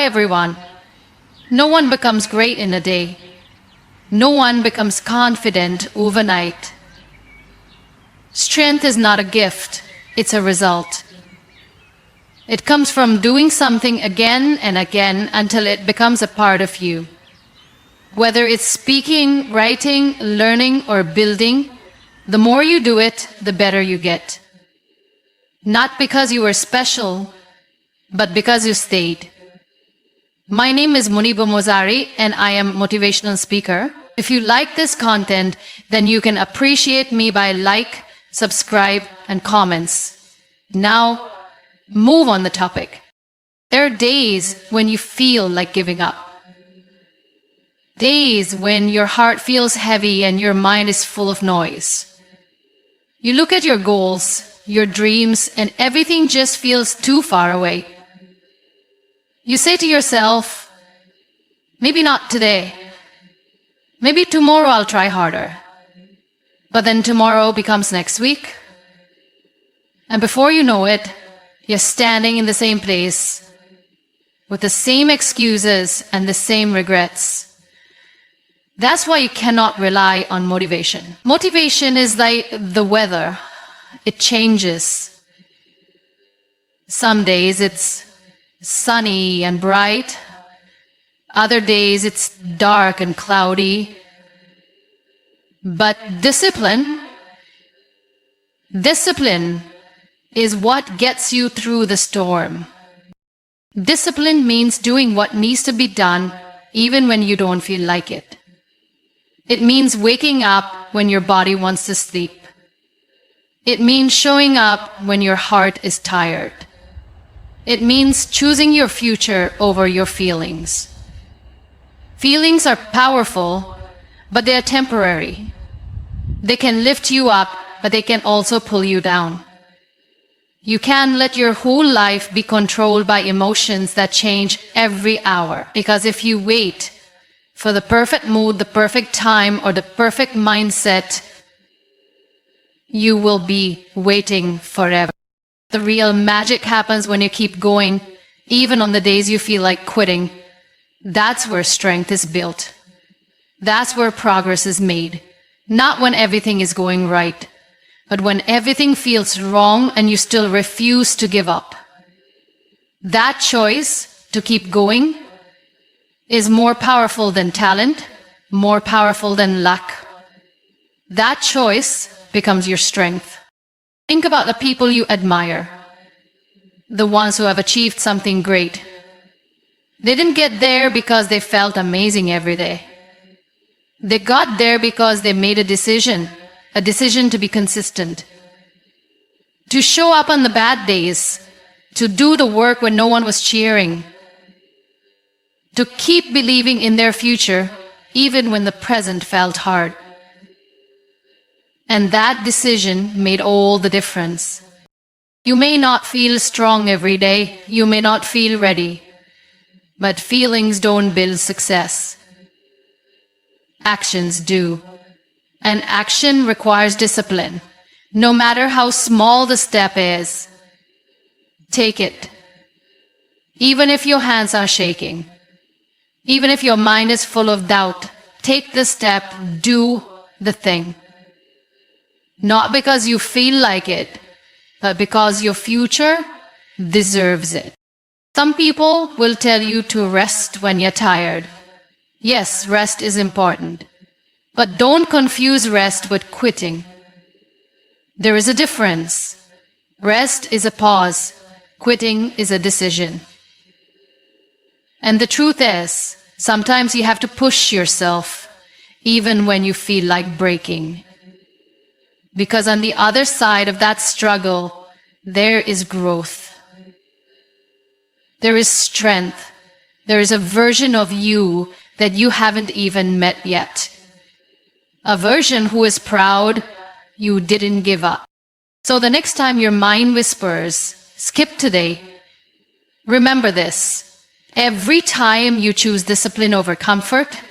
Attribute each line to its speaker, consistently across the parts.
Speaker 1: Hi everyone. No one becomes great in a day. No one becomes confident overnight. Strength is not a gift, it's a result. It comes from doing something again and again until it becomes a part of you. Whether it's speaking, writing, learning, or building, the more you do it, the better you get. Not because you were special, but because you stayed. My name is Muniba Mazari and I am a motivational speaker. If you like this content, then you can appreciate me by like, subscribe, and comments. Now, move on the topic. There are days when you feel like giving up. Days when your heart feels heavy and your mind is full of noise. You look at your goals, your dreams, and everything just feels too far away. You say to yourself, maybe not today. Maybe tomorrow I'll try harder. But then tomorrow becomes next week. And before you know it, you're standing in the same place with the same excuses and the same regrets. That's why you cannot rely on motivation. Motivation is like the weather. It changes. Some days it's sunny and bright. Other days it's dark and cloudy. But discipline is what gets you through the storm. Discipline means doing what needs to be done even when you don't feel like it. It means waking up when your body wants to sleep. It means showing up when your heart is tired. It means choosing your future over your feelings. Feelings are powerful, but they are temporary. They can lift you up, but they can also pull you down. You can't let your whole life be controlled by emotions that change every hour. Because if you wait for the perfect mood, the perfect time, or the perfect mindset, you will be waiting forever. The real magic happens when you keep going, even on the days you feel like quitting. That's where strength is built. That's where progress is made. Not when everything is going right, but when everything feels wrong and you still refuse to give up. That choice to keep going is more powerful than talent, more powerful than luck. That choice becomes your strength. Think about the people you admire, the ones who have achieved something great. They didn't get there because they felt amazing every day. They got there because they made a decision to be consistent, to show up on the bad days, to do the work when no one was cheering, to keep believing in their future even when the present felt hard. And that decision made all the difference. You may not feel strong every day, you may not feel ready, but feelings don't build success. Actions do. And action requires discipline. No matter how small the step is, take it. Even if your hands are shaking, even if your mind is full of doubt, take the step, do the thing. Not because you feel like it, but because your future deserves it. Some people will tell you to rest when you're tired. Yes, rest is important. But don't confuse rest with quitting. There is a difference. Rest is a pause. Quitting is a decision. And the truth is, sometimes you have to push yourself, even when you feel like breaking. Because on the other side of that struggle, there is growth. There is strength. There is a version of you that you haven't even met yet. A version who is proud you didn't give up. So the next time your mind whispers, skip today, remember this. Every time you choose discipline over comfort,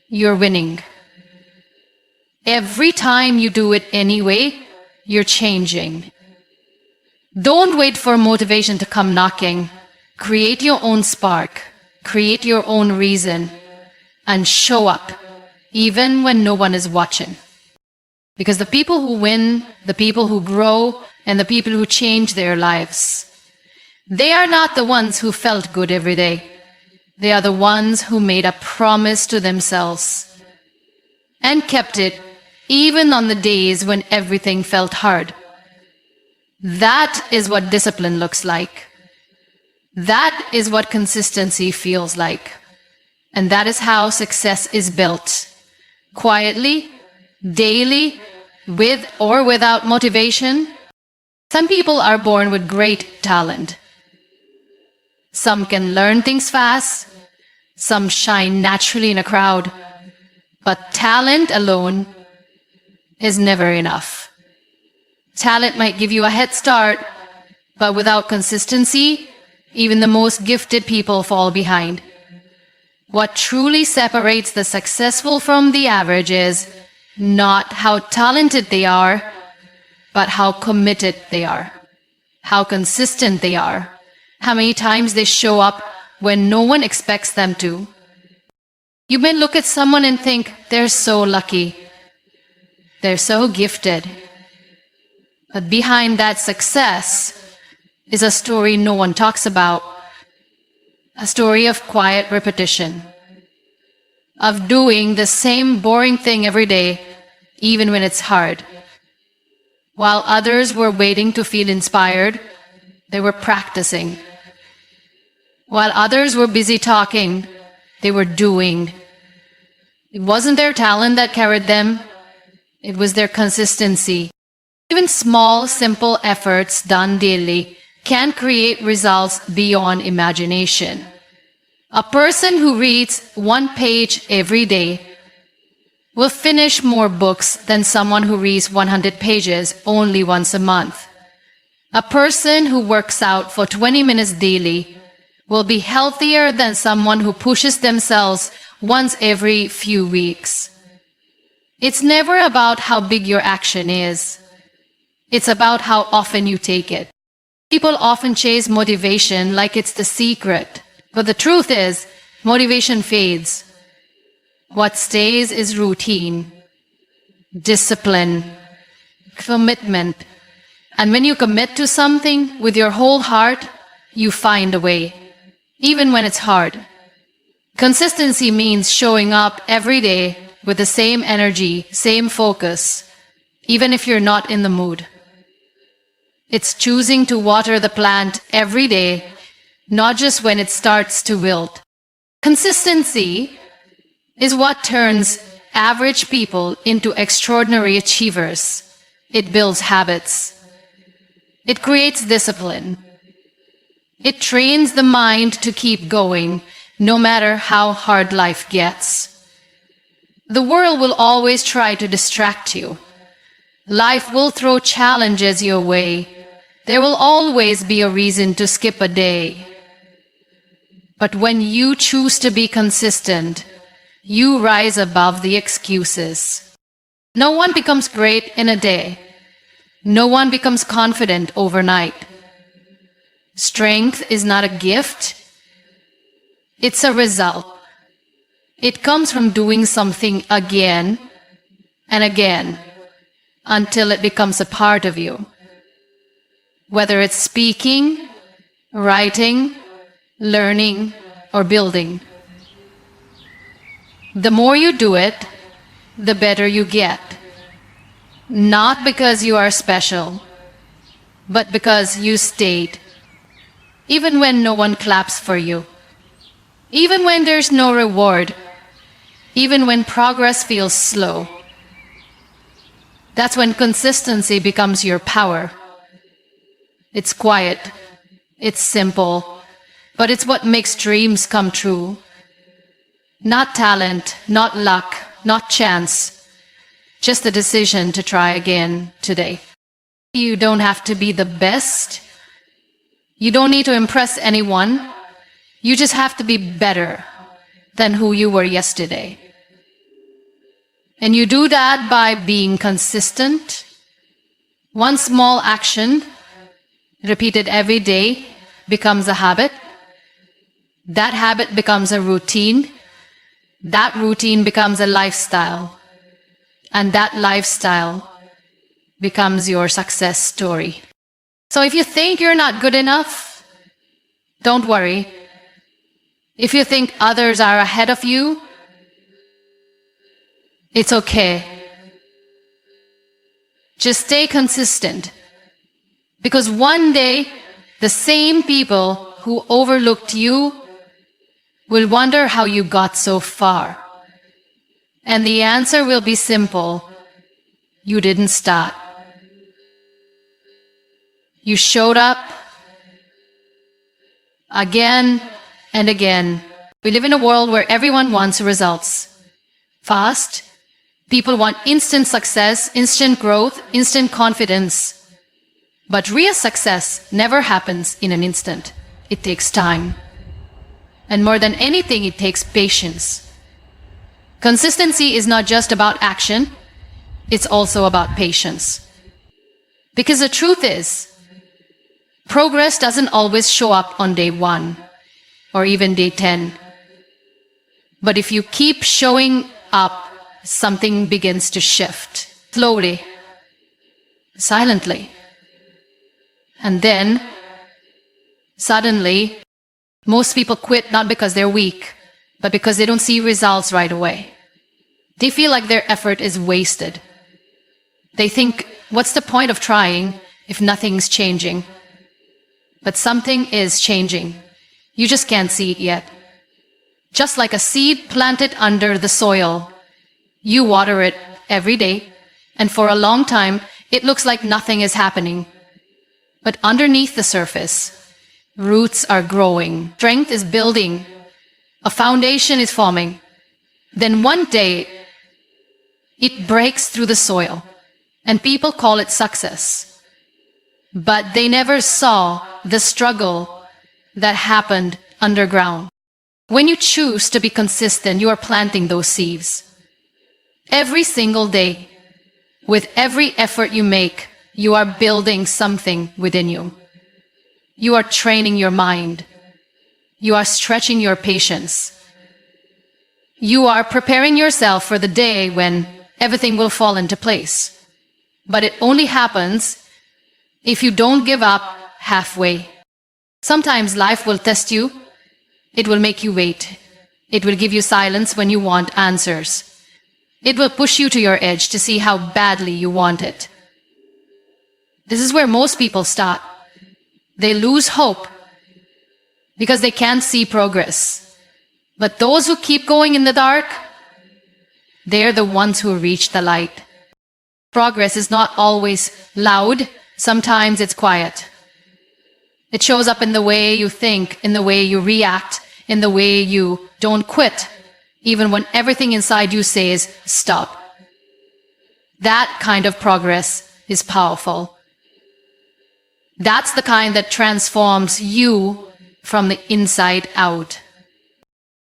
Speaker 1: you're winning. Every time you do it anyway, you're changing. Don't wait for motivation to come knocking. Create your own spark, create your own reason, and show up even when no one is watching. Because the people who win, the people who grow, and the people who change their lives, they are not the ones who felt good every day. They are the ones who made a promise to themselves and kept it even on the days when everything felt hard. That is what discipline looks like. That is what consistency feels like. And that is how success is built. Quietly, daily, with or without motivation. Some people are born with great talent. Some can learn things fast. Some shine naturally in a crowd. But talent alone is never enough. Talent might give you a head start, but without consistency, even the most gifted people fall behind. What truly separates the successful from the average is not how talented they are, but how committed they are, how consistent they are, how many times they show up when no one expects them to. You may look at someone and think, they're so lucky, they're so gifted. But behind that success is a story no one talks about, a story of quiet repetition, of doing the same boring thing every day, even when it's hard. While others were waiting to feel inspired, they were practicing. While others were busy talking, they were doing. It wasn't their talent that carried them, it was their consistency. Even small, simple efforts done daily can create results beyond imagination. A person who reads one page every day will finish more books than someone who reads 100 pages only once a month. A person who works out for 20 minutes daily will be healthier than someone who pushes themselves once every few weeks. It's never about how big your action is. It's about how often you take it. People often chase motivation like it's the secret. But the truth is, motivation fades. What stays is routine, discipline, commitment. And when you commit to something with your whole heart, you find a way, even when it's hard. Consistency means showing up every day with the same energy, same focus, even if you're not in the mood. It's choosing to water the plant every day, not just when it starts to wilt. Consistency is what turns average people into extraordinary achievers. It builds habits. It creates discipline. It trains the mind to keep going, no matter how hard life gets. The world will always try to distract you. Life will throw challenges your way. There will always be a reason to skip a day. But when you choose to be consistent, you rise above the excuses. No one becomes great in a day. No one becomes confident overnight. Strength is not a gift. It's a result. It comes from doing something again and again until it becomes a part of you. Whether it's speaking, writing, learning, or building. The more you do it, the better you get. Not because you are special, but because you stayed. Even when no one claps for you. Even when there's no reward. Even when progress feels slow. That's when consistency becomes your power. It's quiet. It's simple. But it's what makes dreams come true. Not talent, not luck, not chance. Just the decision to try again today. You don't have to be the best. You don't need to impress anyone. You just have to be better than who you were yesterday. And you do that by being consistent. One small action, repeated every day, becomes a habit. That habit becomes a routine. That routine becomes a lifestyle. And that lifestyle becomes your success story. So if you think you're not good enough, don't worry. If you think others are ahead of you, it's okay. Just stay consistent. Because one day, the same people who overlooked you will wonder how you got so far. And the answer will be simple. You didn't start. You showed up again and again. We live in a world where everyone wants results. Fast. People want instant success, instant growth, instant confidence. But real success never happens in an instant. It takes time. And more than anything, it takes patience. Consistency is not just about action, it's also about patience. Because the truth is, progress doesn't always show up on day 1 or even day 10. But if you keep showing up, something begins to shift slowly, silently. And then, suddenly, most people quit not because they're weak, but because they don't see results right away. They feel like their effort is wasted. They think, what's the point of trying if nothing's changing? But something is changing. You just can't see it yet. Just like a seed planted under the soil, you water it every day, and for a long time, it looks like nothing is happening. But underneath the surface, roots are growing, strength is building, a foundation is forming. Then one day, it breaks through the soil, and people call it success. But they never saw the struggle that happened underground. When you choose to be consistent, you are planting those seeds. Every single day, with every effort you make, you are building something within you. You are training your mind. You are stretching your patience. You are preparing yourself for the day when everything will fall into place. But it only happens if you don't give up halfway. Sometimes life will test you. It will make you wait. It will give you silence when you want answers. It will push you to your edge to see how badly you want it. This is where most people start. They lose hope because they can't see progress. But those who keep going in the dark, they're the ones who reach the light. Progress is not always loud. Sometimes it's quiet. It shows up in the way you think, in the way you react, in the way you don't quit, even when everything inside you says, stop. That kind of progress is powerful. That's the kind that transforms you from the inside out.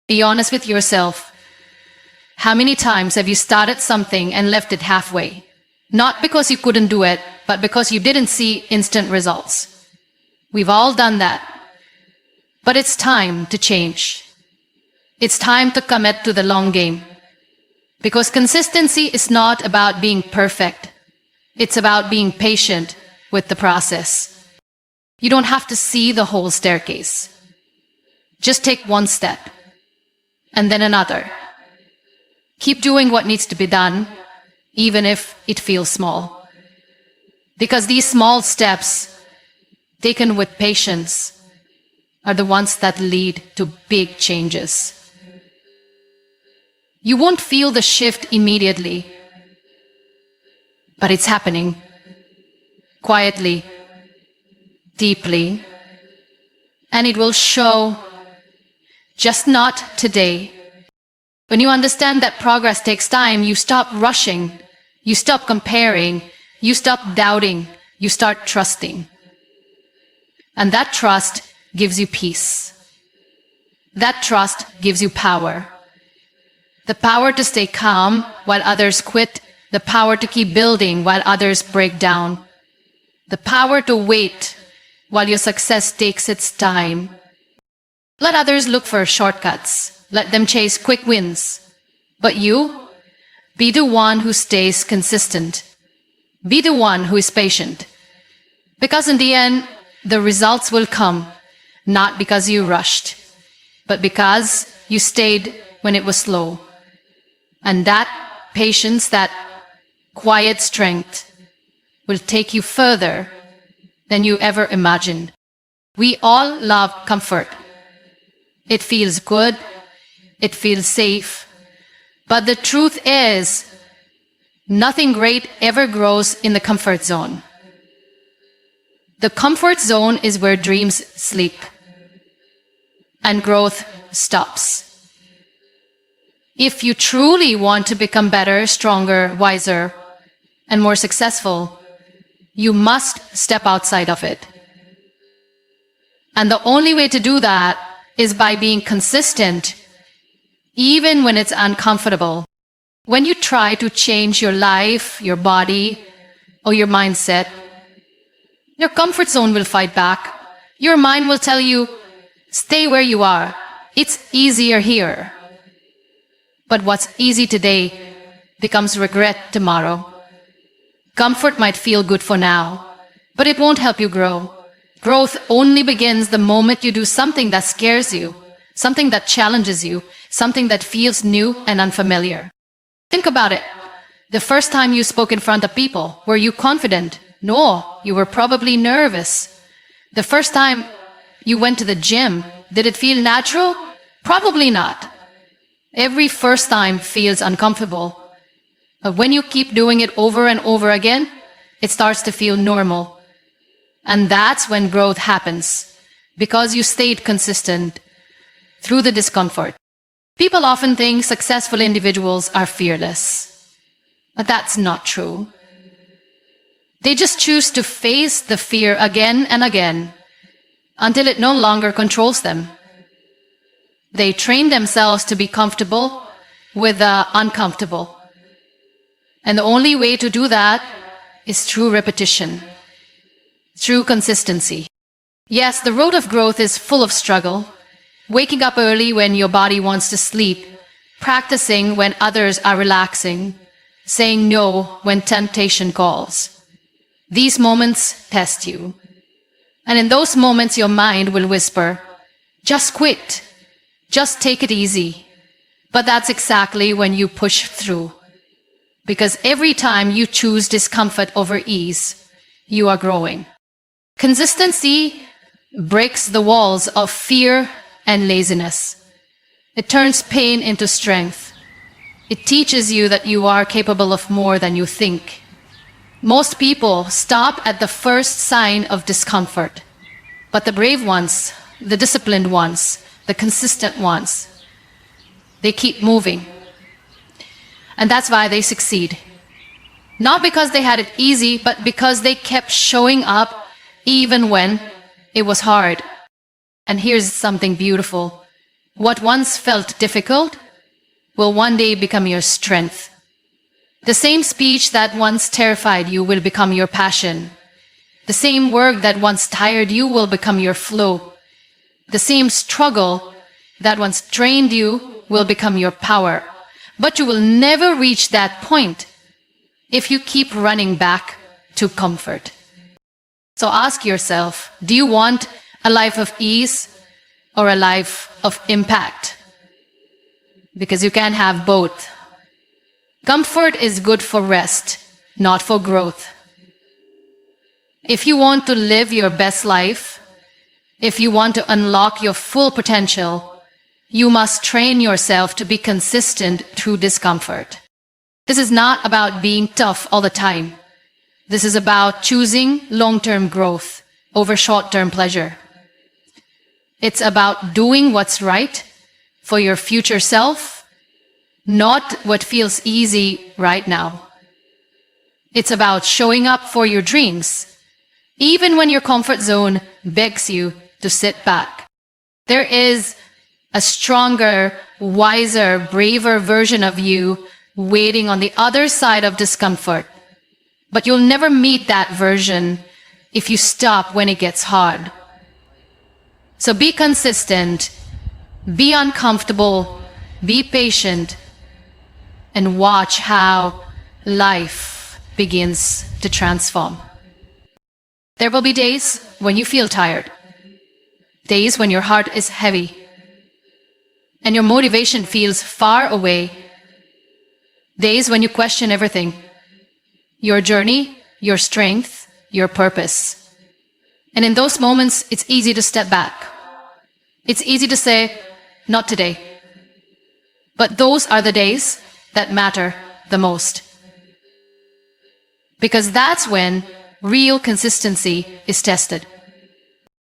Speaker 1: Be honest with yourself. How many times have you started something and left it halfway? Not because you couldn't do it, but because you didn't see instant results. We've all done that. But it's time to change. It's time to commit to the long game. Because consistency is not about being perfect. It's about being patient with the process. You don't have to see the whole staircase. Just take one step, and then another. Keep doing what needs to be done, even if it feels small. Because these small steps, taken with patience, are the ones that lead to big changes. You won't feel the shift immediately, but it's happening. Quietly, deeply, and it will show, just not today. When you understand that progress takes time, you stop rushing, you stop comparing, you stop doubting, you start trusting. And that trust gives you peace. That trust gives you power. The power to stay calm while others quit, the power to keep building while others break down, the power to wait while your success takes its time. Let others look for shortcuts. Let them chase quick wins. But you, be the one who stays consistent. Be the one who is patient. Because in the end, the results will come, not because you rushed, but because you stayed when it was slow. And that patience, that quiet strength, will take you further than you ever imagined. We all love comfort. It feels good. It feels safe. But the truth is, nothing great ever grows in the comfort zone. The comfort zone is where dreams sleep and growth stops. If you truly want to become better, stronger, wiser, and more successful, you must step outside of it. And the only way to do that is by being consistent, even when it's uncomfortable. When you try to change your life, your body, or your mindset, your comfort zone will fight back. Your mind will tell you, stay where you are. It's easier here. But what's easy today becomes regret tomorrow. Comfort might feel good for now, but it won't help you grow. Growth only begins the moment you do something that scares you, something that challenges you, something that feels new and unfamiliar. Think about it. The first time you spoke in front of people, were you confident? No, you were probably nervous. The first time you went to the gym, did it feel natural? Probably not. Every first time feels uncomfortable. But when you keep doing it over and over again, it starts to feel normal. And that's when growth happens, because you stayed consistent through the discomfort. People often think successful individuals are fearless, but that's not true. They just choose to face the fear again and again until it no longer controls them. They train themselves to be comfortable with the uncomfortable. And the only way to do that is through repetition, through consistency. Yes, the road of growth is full of struggle. Waking up early when your body wants to sleep, practicing when others are relaxing, saying no when temptation calls. These moments test you. And in those moments, your mind will whisper, just quit. Just take it easy. But that's exactly when you push through. Because every time you choose discomfort over ease, you are growing. Consistency breaks the walls of fear and laziness. It turns pain into strength. It teaches you that you are capable of more than you think. Most people stop at the first sign of discomfort. But the brave ones, the disciplined ones, the consistent ones, they keep moving. And that's why they succeed. Not because they had it easy, but because they kept showing up even when it was hard. And here's something beautiful. What once felt difficult will one day become your strength. The same speech that once terrified you will become your passion. The same work that once tired you will become your flow. The same struggle that once drained you will become your power. But you will never reach that point if you keep running back to comfort. So ask yourself, do you want a life of ease or a life of impact? Because you can have both. Comfort is good for rest, not for growth. If you want to live your best life, if you want to unlock your full potential, you must train yourself to be consistent through discomfort. This is not about being tough all the time. This is about choosing long-term growth over short-term pleasure. It's about doing what's right for your future self, not what feels easy right now. It's about showing up for your dreams, even when your comfort zone begs you to sit back. There is a stronger, wiser, braver version of you waiting on the other side of discomfort. But you'll never meet that version if you stop when it gets hard. So be consistent, Be uncomfortable, be patient, and watch how life begins to transform. There will be days when you feel tired, days when your heart is heavy, and your motivation feels far away, days when you question everything, your journey, your strength, your purpose. And in those moments, it's easy to step back. It's easy to say, not today. But those are the days that matter the most. Because that's when real consistency is tested.